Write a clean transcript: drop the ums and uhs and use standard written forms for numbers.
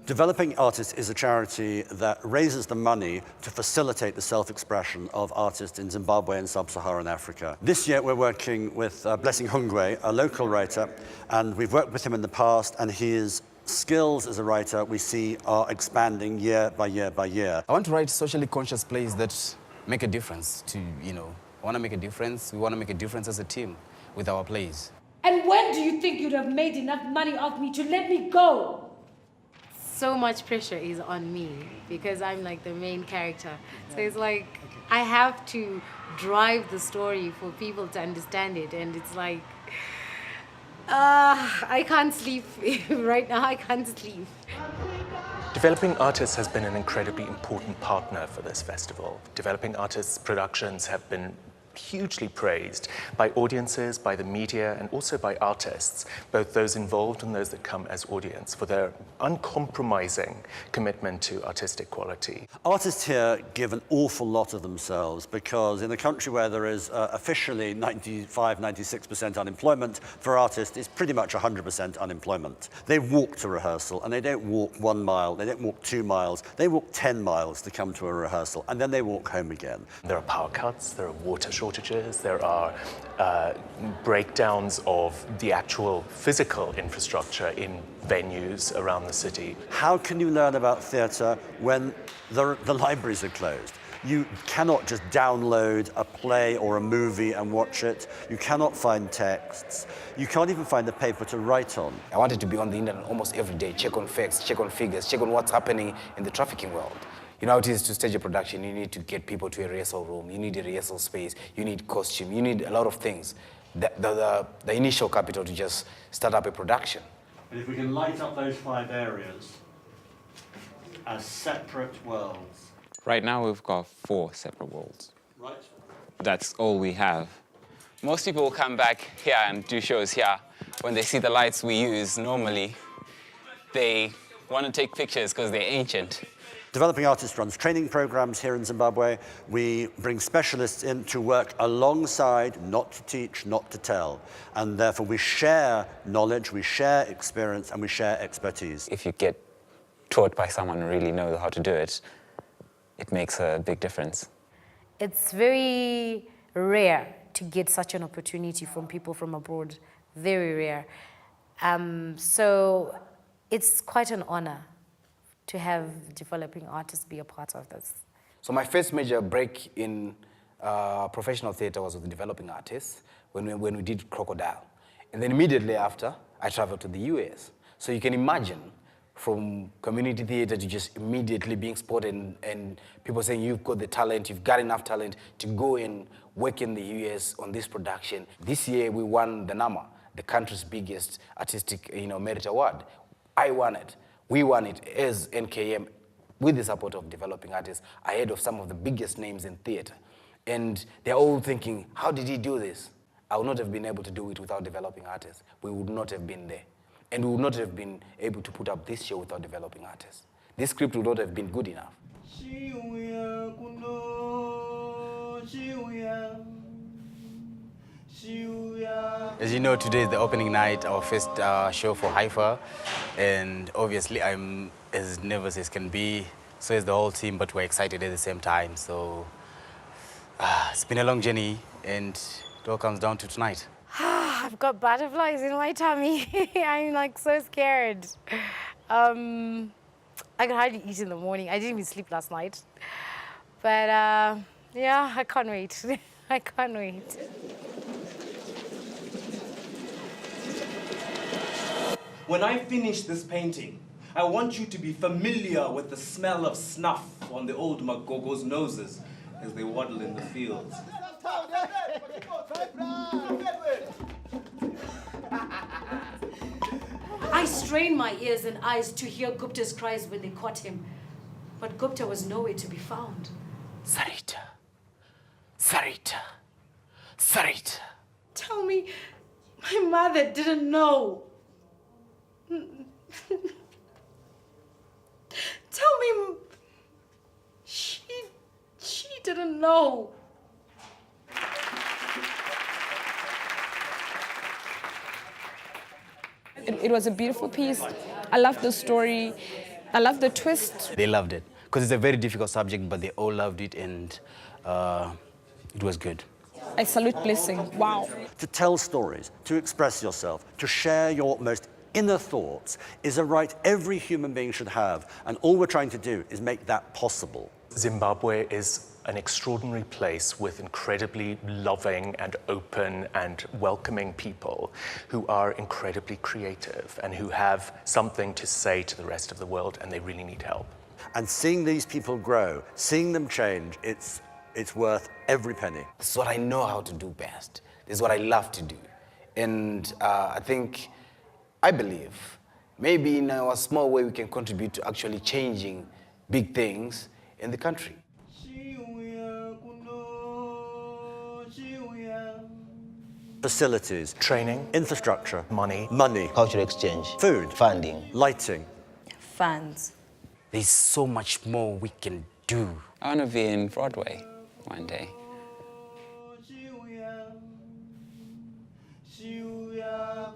Developing Artists is a charity that raises the money to facilitate the self-expression of artists in Zimbabwe and sub-Saharan Africa. This year we're working with Blessing Hungwe, a local writer, and we've worked with him in the past, and his skills as a writer we see are expanding year by year by year. I want to write socially conscious plays that make a difference to, I want to make a difference. We want to make a difference as a team with our plays. And when do you think you'd have made enough money off me to let me go? So much pressure is on me because I'm like the main character. So it's like I have to drive the story for people to understand it, and it's like I can't sleep right now. I can't sleep. Developing Artists has been an incredibly important partner for this festival. Developing Artists productions have been hugely praised by audiences, by the media, and also by artists, both those involved and those that come as audience, for their uncompromising commitment to artistic quality. Artists here give an awful lot of themselves because in a country where there is officially 95–96% unemployment, for artists it's pretty much 100% unemployment. They walk to rehearsal, and they don't walk 1 mile, they don't walk 2 miles, they walk 10 miles to come to a rehearsal, and then they walk home again. There are power cuts, there are water shortages, there are breakdowns of the actual physical infrastructure in venues around the city. How can you learn about theatre when the libraries are closed? You cannot just download a play or a movie and watch it. You cannot find texts. You can't even find the paper to write on. I wanted to be on the internet almost every day, check on facts, check on figures, check on what's happening in the trafficking world. You know how it is to stage a production. You need to get people to a rehearsal room. You need a rehearsal space. You need costume. You need a lot of things. The initial capital to just start up a production. And if we can light up those 5 areas as separate worlds. Right now we've got 4 separate worlds. Right. That's all we have. Most people will come back here and do shows here. When they see the lights we use normally, they want to take pictures because they're ancient. Developing Artists runs training programs here in Zimbabwe. We bring specialists in to work alongside, not to teach, not to tell. And therefore we share knowledge, we share experience, and we share expertise. If you get taught by someone who really knows how to do it, it makes a big difference. It's very rare to get such an opportunity from people from abroad, very rare. So it's quite an honor to have Developing Artists be a part of this. So my first major break in professional theatre was with the Developing Artists when we did Crocodile. And then immediately after, I traveled to the US. So you can imagine from community theatre to just immediately being spotted and people saying you've got the talent, you've got enough talent to go and work in the US on this production. This year we won the NAMA, the country's biggest artistic merit award. I won it. We won it as NKM with the support of Developing Artists ahead of some of the biggest names in theatre. And they're all thinking, how did he do this? I would not have been able to do it without Developing Artists. We would not have been there. And we would not have been able to put up this show without Developing Artists. This script would not have been good enough. As you know, today is the opening night, our first show for Haifa, and obviously I'm as nervous as can be. So is the whole team, but we're excited at the same time. So it's been a long journey, and it all comes down to tonight. I've got butterflies in my tummy. I'm like so scared. I could hardly eat in the morning. I didn't even sleep last night. But yeah, I can't wait. I can't wait. When I finish this painting, I want you to be familiar with the smell of snuff on the old Magogo's noses as they waddle in the fields. I strained my ears and eyes to hear Gupta's cries when they caught him. But Gupta was nowhere to be found. Sarita. Sarita. Sarita. Tell me, my mother didn't know. Tell me, she didn't know. It was a beautiful piece. I loved the story. I loved the twist. They loved it because it's a very difficult subject, but they all loved it, and it was good. I salute Blessing. Wow. To tell stories, to express yourself, to share your most inner thoughts is a right every human being should have, and all we're trying to do is make that possible. Zimbabwe is an extraordinary place with incredibly loving and open and welcoming people who are incredibly creative and who have something to say to the rest of the world, and they really need help. And seeing these people grow, seeing them change, it's worth every penny. This is what I know how to do best. This is what I love to do. And I believe, maybe in our small way we can contribute to actually changing big things in the country. Facilities, Training, infrastructure, money, Cultural exchange. food, Funding. lighting. Funds. There's so much more we can do. I want to be in Broadway one day. Shiuya,